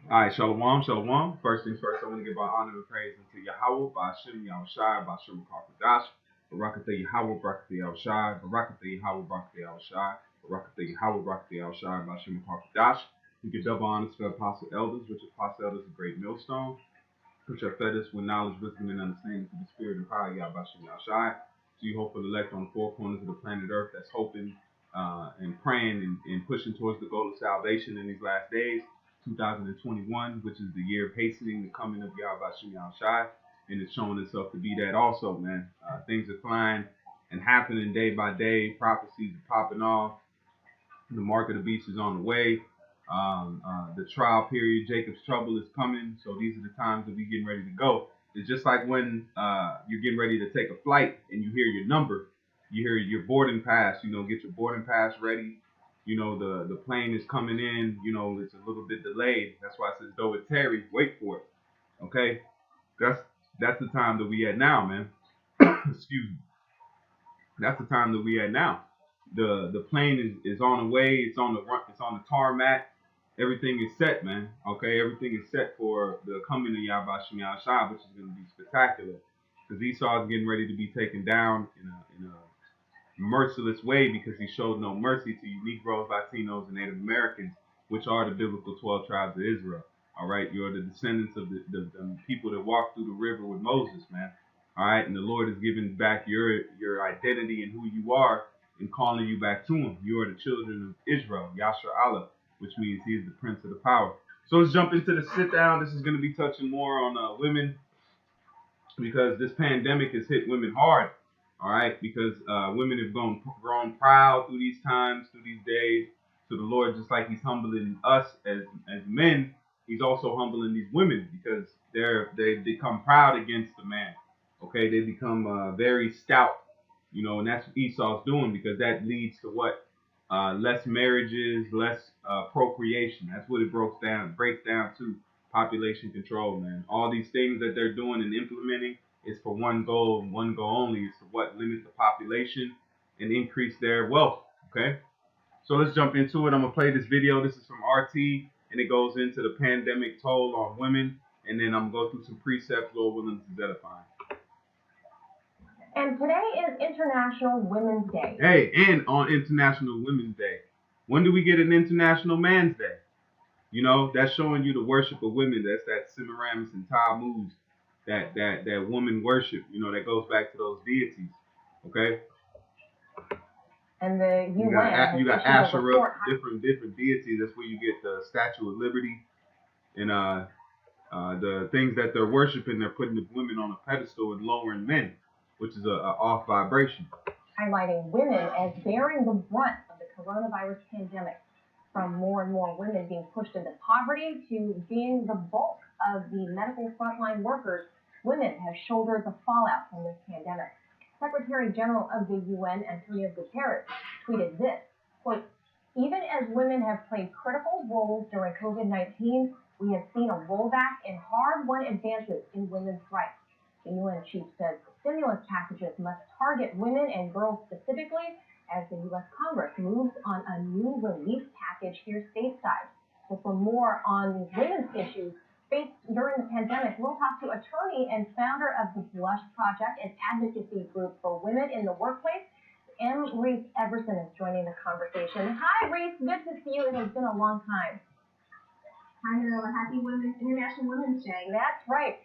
All right, shalom, shalom. First things first, I want to give our honor and praise unto Yahweh, by Hashem Yahushai, by Hashem Kakadash, Barakatah Yahweh, Barakatah Yahushai, Barakatah Yahweh, Barakatah Yahushai, Barakatah Yahweh, Barakatah Yahushai, by Hashem Kakadash. We give double honors for apostle elders, which apostle elders a great millstone, which are fed us with knowledge, wisdom, and understanding through the spirit and power, Yahweh Hashem Yahushai. So you hope for the elect on the four corners of the planet Earth that's hoping and praying and pushing towards the goal of salvation in these last days. 2021, which is the year of hastening the coming of Yahweh Shem Shai, and it's showing itself to be that also, man. Things are flying and happening day by day. Prophecies are popping off. The mark of the beast is on the way. The trial period, Jacob's trouble, is coming. So these are the times that we getting ready to go. It's just like when you're getting ready to take a flight and you hear your number, you hear your boarding pass. Get your boarding pass ready. The plane is coming in. It's a little bit delayed. That's why it says though it tarries, wait for it. Okay, that's that's the time that we at now, man. Excuse me. That's the time that we at now. The plane is on the way. It's on the run. It's on the tarmac. Everything is set, man. Okay, everything is set for the coming of Yahweh Shem Shai, which is going to be spectacular. Because Esau is getting ready to be taken down in a merciless way because he showed no mercy to you Negroes, Latinos, and Native Americans, which are the biblical 12 tribes of Israel. All right, you're the descendants of the people that walked through the river with Moses, man. All right, and the Lord is giving back your identity and who you are and calling you back to Him. You are the children of Israel, Yasher Allah, which means He is the Prince of the Power. So let's jump into the sit down. This is going to be touching more on women because this pandemic has hit women hard. All right, because women have grown proud through these times, through these days. So the Lord, just like He's humbling us as men, He's also humbling these women because they become proud against the man. Okay, they become very stout, and that's what Esau's doing because that leads to what? Less marriages, less procreation. That's what it breaks down to population control, man. All these things that they're doing and implementing is for one goal and one goal only, is to what? Limit the population and increase their wealth. Okay, so let's jump into it. I'm gonna play this video. This is from RT, and it goes into the pandemic toll on women, and then I'm gonna go through some precepts, Lord willing, to edify. And today is International Women's Day. Hey, and on International Women's Day, when do we get an International Man's Day? That's showing you the worship of women. That's that Semiramis and Tammuz, that woman worship. That goes back to those deities. Okay. And the UN you got Asherah, different deities. That's where you get the Statue of Liberty and the things that they're worshiping. They're putting the women on a pedestal and lowering men, which is a off vibration. Highlighting women as bearing the brunt of the coronavirus pandemic, from more and more women being pushed into poverty to being the bulk of the medical frontline workers. Women have shouldered the fallout from this pandemic. Secretary General of the UN, Antonio Guterres, tweeted this, quote, even as women have played critical roles during COVID-19, we have seen a rollback in hard-won advances in women's rights. The UN chief says stimulus packages must target women and girls specifically as the U.S. Congress moves on a new relief package here stateside. So for more on these women's issues faced during the pandemic, we'll talk to attorney and founder of the Blush Project, an advocacy group for women in the workplace. M. Reese Everson is joining the conversation. Hi, Reese. Good to see you. It has been a long time. Hi, Noah. Happy International Women's Day. That's right.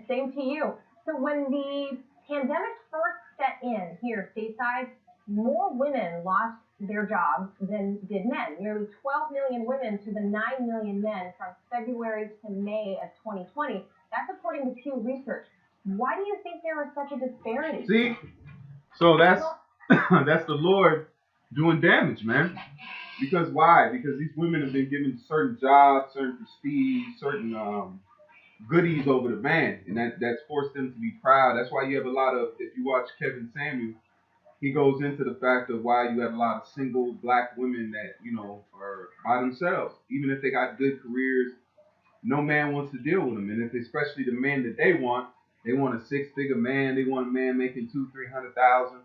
Same to you. So when the pandemic first set in here stateside, more women lost their jobs than did men. Nearly 12 million women to the 9 million men from February to May of 2020. That's according to Pew Research. Why do you think there is such a disparity? See? So that's that's the Lord doing damage, man. Because why? Because these women have been given certain jobs, certain prestige, certain goodies over the man, and that's forced them to be proud. That's why you have a lot of, if you watch Kevin Samuel, he goes into the fact of why you have a lot of single black women that, are by themselves. Even if they got good careers, no man wants to deal with them. And if especially the men that they want a six-figure man, they want a man making $200,000-300,000,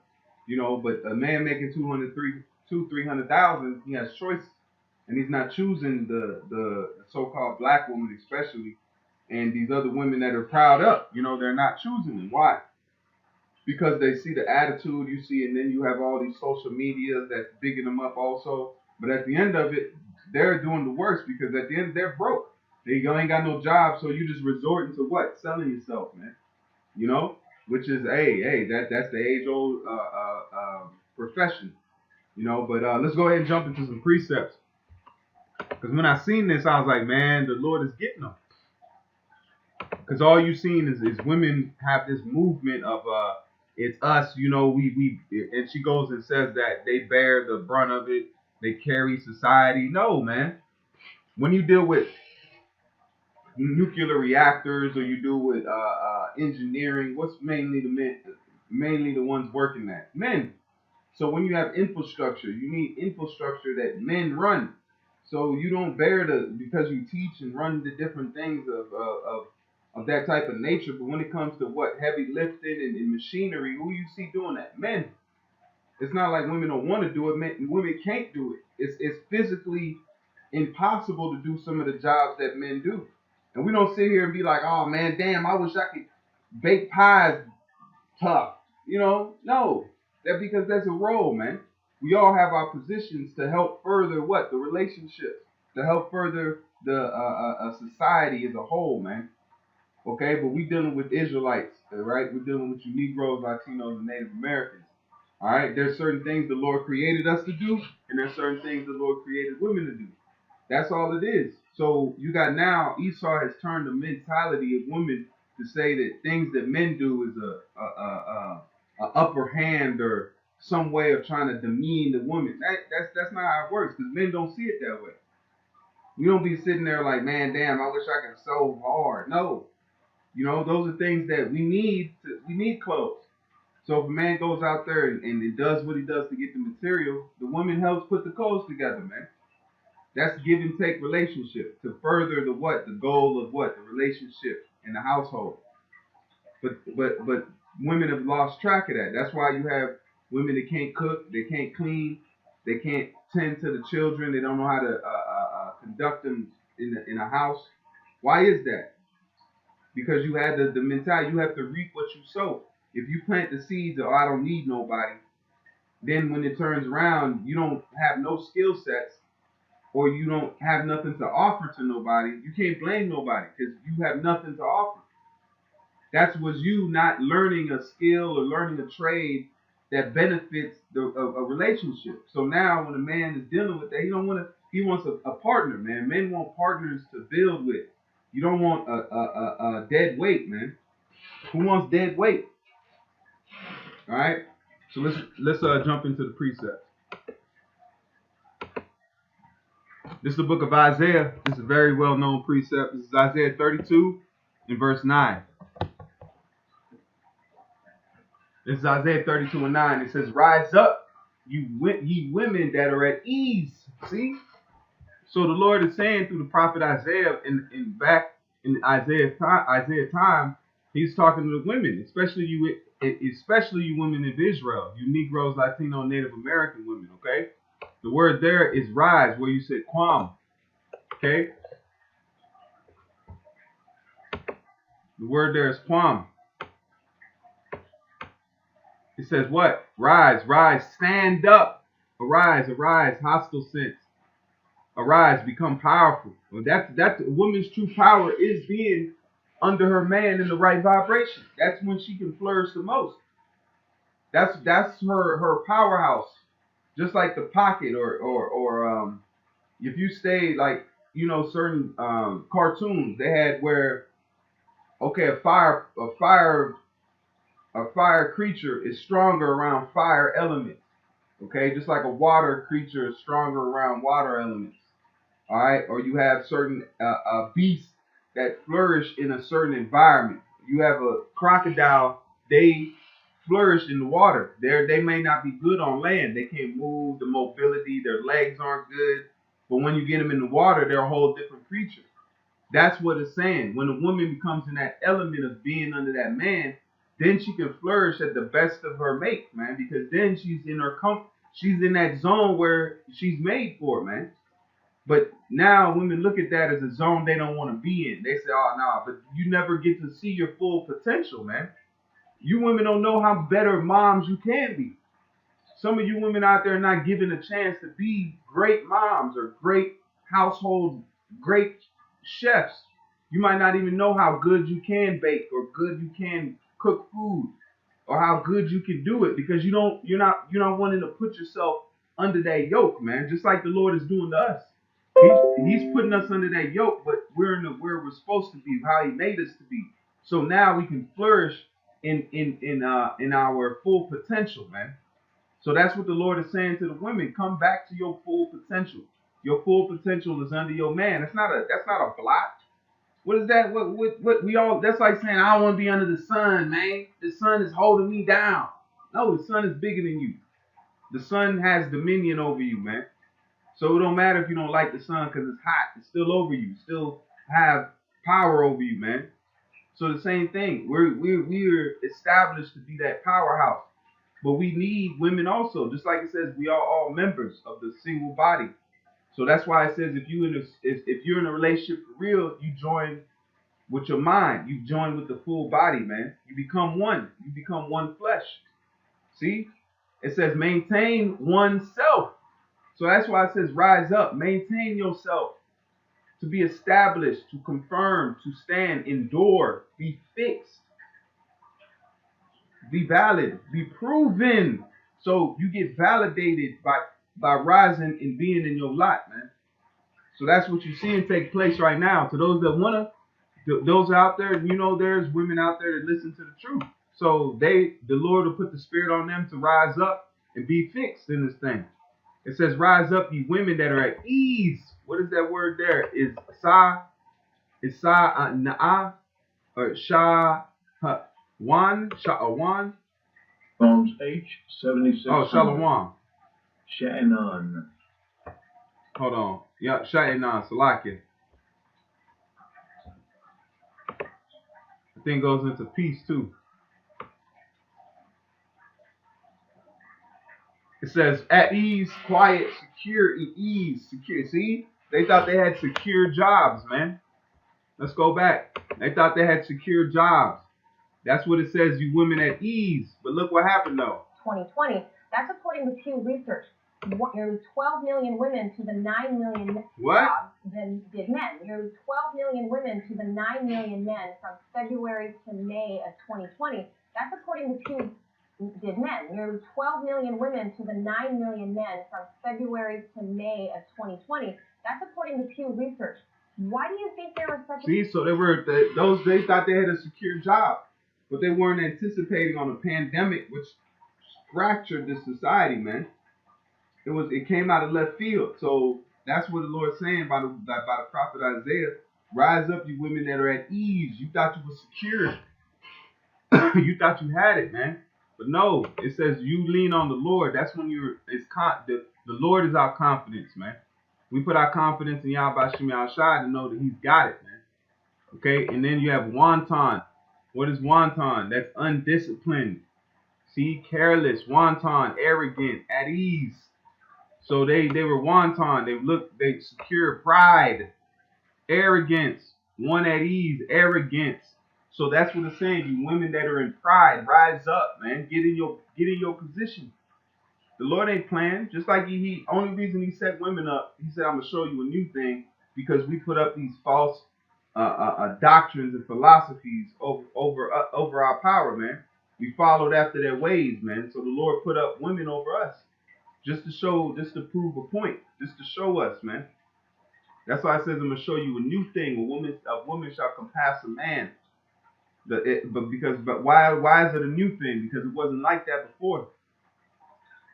but a man making $200,000-300,000, he has choices. and he's not choosing the so-called black woman especially, and these other women that are proud up. You know, they're not choosing them. Why? Because they see the attitude you see, and then you have all these social media that's bigging them up also. But at the end of it, they're doing the worst because at the end they're broke. They ain't got no job, so you just resorting to what? Selling yourself, man. You know, which is that's the age old profession. You know, but let's go ahead and jump into some precepts. Because when I seen this, I was like, man, the Lord is getting them. Because all you seen is women have this movement of it's us, you know, we and she goes and says that they bear the brunt of it, they carry society. No, man. When you deal with nuclear reactors or you deal with engineering, what's mainly the men, mainly the ones working that? Men. So when you have infrastructure, you need infrastructure that men run. So you don't bear because you teach and run the different things of that type of nature. But when it comes to what heavy lifting and machinery, who you see doing that? Men. It's not like women don't want to do it. Women can't do it. It's physically impossible to do some of the jobs that men do. And we don't sit here and be like, oh man, damn, I wish I could bake pies tough. You know, no. That because that's a role, man. We all have our positions to help further what? The relationships. To help further the society as a whole, man. Okay, but we dealing with Israelites, right? We're dealing with you Negroes, Latinos, and Native Americans. All right, there's certain things the Lord created us to do, and there's certain things the Lord created women to do. That's all it is. So you got now Esau has turned the mentality of women to say that things that men do is a upper hand or some way of trying to demean the woman. That's not how it works because men don't see it that way. You don't be sitting there like, man, damn, I wish I could sew hard. No, you know those are things that we need. We need clothes. So if a man goes out there and it does what he does to get the material, the woman helps put the clothes together, man. That's give and take relationship to further the what? The goal of what? The relationship in the household. But women have lost track of that. That's why you have women that can't cook, they can't clean, they can't tend to the children, they don't know how to conduct them in a house. Why is that? Because you had the mentality, you have to reap what you sow. If you plant the seeds of I don't need nobody, then when it turns around, you don't have no skill sets or you don't have nothing to offer to nobody. You can't blame nobody because you have nothing to offer. That was you not learning a skill or learning a trade that benefits a relationship. So now when a man is dealing with that, he wants a partner, man. Men want partners to build with. You don't want a dead weight, man. Who wants dead weight? All right. So let's jump into the precepts. This is the book of Isaiah. This is a very well-known precept. This is Isaiah 32 and verse 9. This is Isaiah 32 and 9. It says, rise up, ye women that are at ease. See? So the Lord is saying through the prophet Isaiah, in back in Isaiah time, he's talking to the women, especially you women of Israel, you Negroes, Latino, Native American women, okay? The word there is rise, where you said quam, okay? The word there is quam. It says what? Rise, rise, stand up. Arise, arise, hostile sense. Arise, become powerful. Well, that's a woman's true power is being under her man in the right vibration. That's when she can flourish the most. That's her powerhouse. Just like the pocket or if you stay like, you know, certain cartoons they had where, okay, a fire creature is stronger around fire elements. Okay, just like a water creature is stronger around water elements. All right, or you have certain beasts that flourish in a certain environment. You have a crocodile, they flourish in the water. They may not be good on land. They can't move, the mobility, their legs aren't good. But when you get them in the water, they're a whole different creature. That's what it's saying. When a woman becomes in that element of being under that man, then she can flourish at the best of her mate, man, because then she's in her she's in that zone where she's made for it, man. But now women look at that as a zone they don't want to be in. They say, oh, nah, but you never get to see your full potential, man. You women don't know how better moms you can be. Some of you women out there are not given a chance to be great moms or great household, great chefs. You might not even know how good you can bake or good you can cook food or how good you can do it because you're not wanting to put yourself under that yoke, man. Just like the Lord is doing to us. He's putting us under that yoke, but we're in where we're supposed to be, how He made us to be. So now we can flourish in our full potential, man. So that's what the Lord is saying to the women. Come back to your full potential. Your full potential is under your man. That's not a blot. What is that? What we all that's like saying I don't want to be under the sun, man. The sun is holding me down. No, the sun is bigger than you. The sun has dominion over you, man. So it don't matter if you don't like the sun because it's hot. It's still over you. Still have power over you, man. So the same thing. We're established to be that powerhouse. But we need women also. Just like it says, we are all members of the single body. So that's why it says if you're in a relationship for real, you join with your mind. You join with the full body, man. You become one. You become one flesh. See? It says maintain oneself. So that's why it says rise up. Maintain yourself. To be established, to confirm, to stand, endure, be fixed. Be valid, be proven. So you get validated by rising and being in your lot, man. So that's what you're seeing take place right now. To those that wanna, those out there, you know, there's women out there that listen to the truth. So the Lord will put the Spirit on them to rise up and be fixed in this thing. It says, "Rise up, ye women that are at ease." What is that word there? Is na'a or sha? Sha'awan? Psalms H76. Oh, Shalom. Sha'anan. Hold on. Yeah, Sha'anan, Salakia. The thing goes into peace too. It says, at ease, quiet, secure, ease, secure. See? They thought they had secure jobs, man. Let's go back. They thought they had secure jobs. That's what it says, you women at ease. But look what happened, though. 2020. That's according to Pew Research. Nearly 12 million women to the 9 million jobs than did men. Nearly 12 million women to the 9 million men from February to May of 2020. That's according to Pew did men. Nearly 12 million women to the 9 million men from February to May of 2020. That's according to Pew Research. Why do you think there was such a... So they thought they had a secure job, but they weren't anticipating on a pandemic which fractured this society, man. It came out of left field. So that's what the Lord's saying by the prophet Isaiah. Rise up, you women that are at ease. You thought you were secure. You thought you had it, man. But no, it says you lean on the Lord. That's when the Lord is our confidence, man. We put our confidence in Yahweh Shem Yahushua to know that He's got it, man. Okay, and then you have wanton. What is wanton? That's undisciplined. See, careless, wanton, arrogant, at ease. So they were wanton. They secure pride, arrogance, one at ease, arrogance. So that's what it's saying. You women that are in pride, rise up, man. Get in your position. The Lord ain't playing. Just like he only reason He set women up, He said, I'm gonna show you a new thing, because we put up these false doctrines and philosophies over our power, man. We followed after their ways, man. So the Lord put up women over us. Just to prove a point, just to show us, man. That's why it says I'm gonna show you a new thing. A woman shall compass a man. But why is it a new thing? Because it wasn't like that before.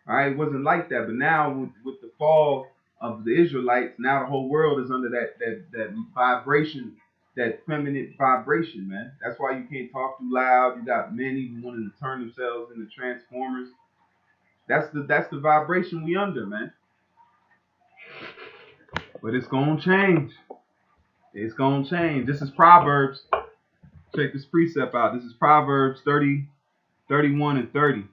All right, it wasn't like that. But now with the fall of the Israelites, now the whole world is under that vibration, that feminine vibration, man. That's why you can't talk too loud. You got men even wanting to turn themselves into transformers. That's the vibration we under, man. But it's gonna change. It's gonna change. This is Proverbs. Check this precept out. This is Proverbs 30, 31, and 30.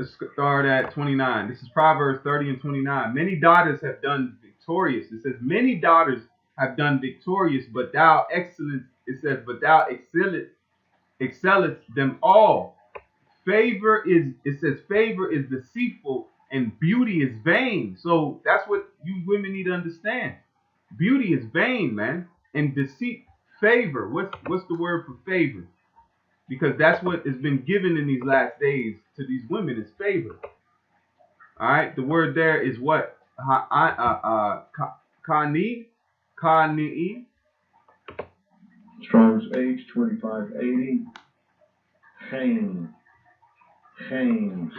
Let's start at 29. This is Proverbs 30 and 29. Many daughters have done victorious. It says, many daughters have done victorious, but thou excellence. It says, but thou excellest them all. It says favor is deceitful and beauty is vain. So that's what you women need to understand. Beauty is vain, man. And deceit, favor. What's the word for favor? Because that's what has been given in these last days to these women is favor. All right. The word there is what? Kani. Strong's H 2580.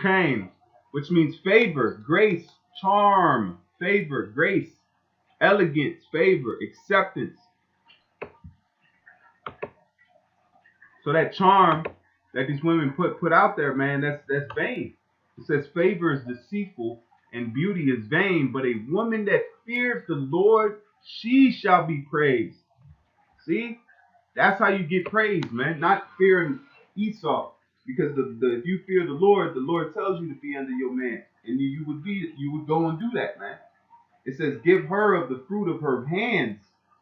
Chaim, which means favor, grace, charm, favor, grace, elegance, favor, acceptance. So that charm that these women put out there, man, that's vain. It says favor is deceitful and beauty is vain, but a woman that fears the Lord, she shall be praised. See? That's how you get praised, man. Not fearing Esau. Because if you fear the Lord tells you to be under your man. And you would go and do that, man. It says, give her of the fruit of her hands,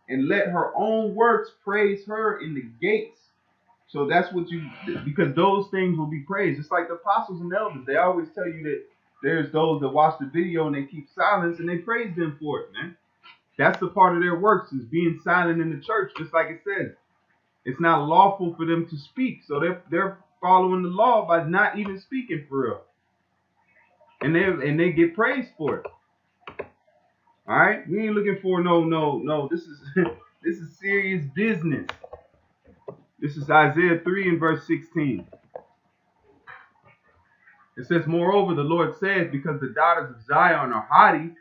and let her own works praise her in the gates. So that's what because those things will be praised. It's like the apostles and elders. They always tell you that there's those that watch the video and they keep silence and they praise them for it, man. That's the part of their works, is being silent in the church, just like it says. It's not lawful for them to speak. So they're following the law by not even speaking for real. And they get praised for it. All right? We ain't looking for no. This is serious business. This is Isaiah 3 and verse 16. It says, moreover, the Lord says, because the daughters of Zion are haughty,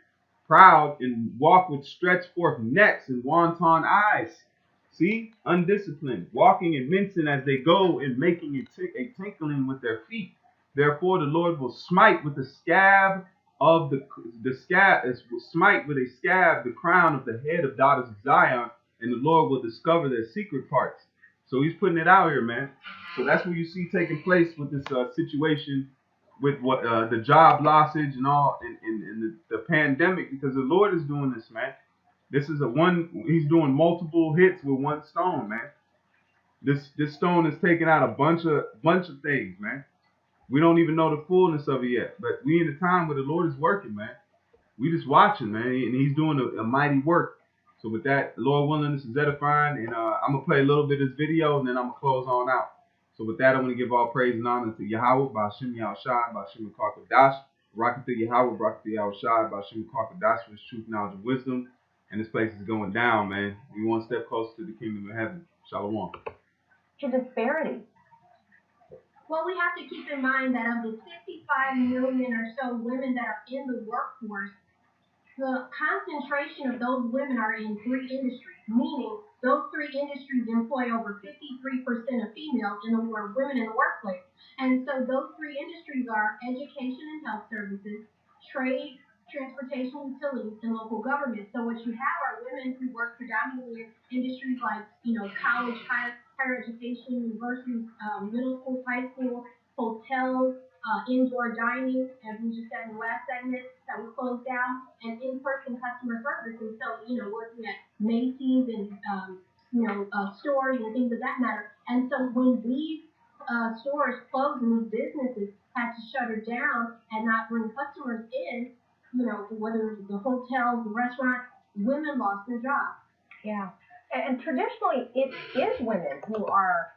proud, and walk with stretched forth necks and wanton eyes. See? Undisciplined, walking and mincing as they go, and making a tinkling with their feet. Therefore the Lord will smite with the scab of smite with a scab the crown of the head of daughters of Zion, and the Lord will discover their secret parts. So he's putting it out here, man. So that's what you see taking place with this situation, with what the job lossage and all, and the pandemic, because the Lord is doing this, man. This is he's doing multiple hits with one stone, man. This stone is taking out a bunch of things, man. We don't even know the fullness of it yet, but we in a time where the Lord is working, man. We just watching, man, and he's doing a mighty work. So with that, Lord willing, this is edifying, and I'm going to play a little bit of this video, and then I'm going to close on out. So with that, I'm going to give all praise and honor to Yahweh, Ba'ashem Yahushai, Ba'ashem Karkadash, Barakatah Yahweh, Barakatah Yahushai, Ba'ashem Karkadash, for his truth, knowledge, and wisdom. And this place is going down, man. We one step closer to the kingdom of heaven. Shalom. To disparity. Well, we have to keep in mind that of the 55 million or so women that are in the workforce, the concentration of those women are in 3 industries, meaning those 3 industries employ over 53% of females and are women in the workplace. And so those 3 industries are education and health services, trade, transportation, utilities, and local government. So what you have are women who work predominantly in industries like, college, higher education, universities, middle school, high school, hotels, indoor dining, as we just said in the last segment that was closed down, and in-person customer service. And so, working at Macy's and, stores and things of that matter. And so when these stores closed and these businesses had to shutter down and not bring customers in, whether it was the hotels, the restaurants, women lost their jobs. Yeah. And traditionally, it is women who are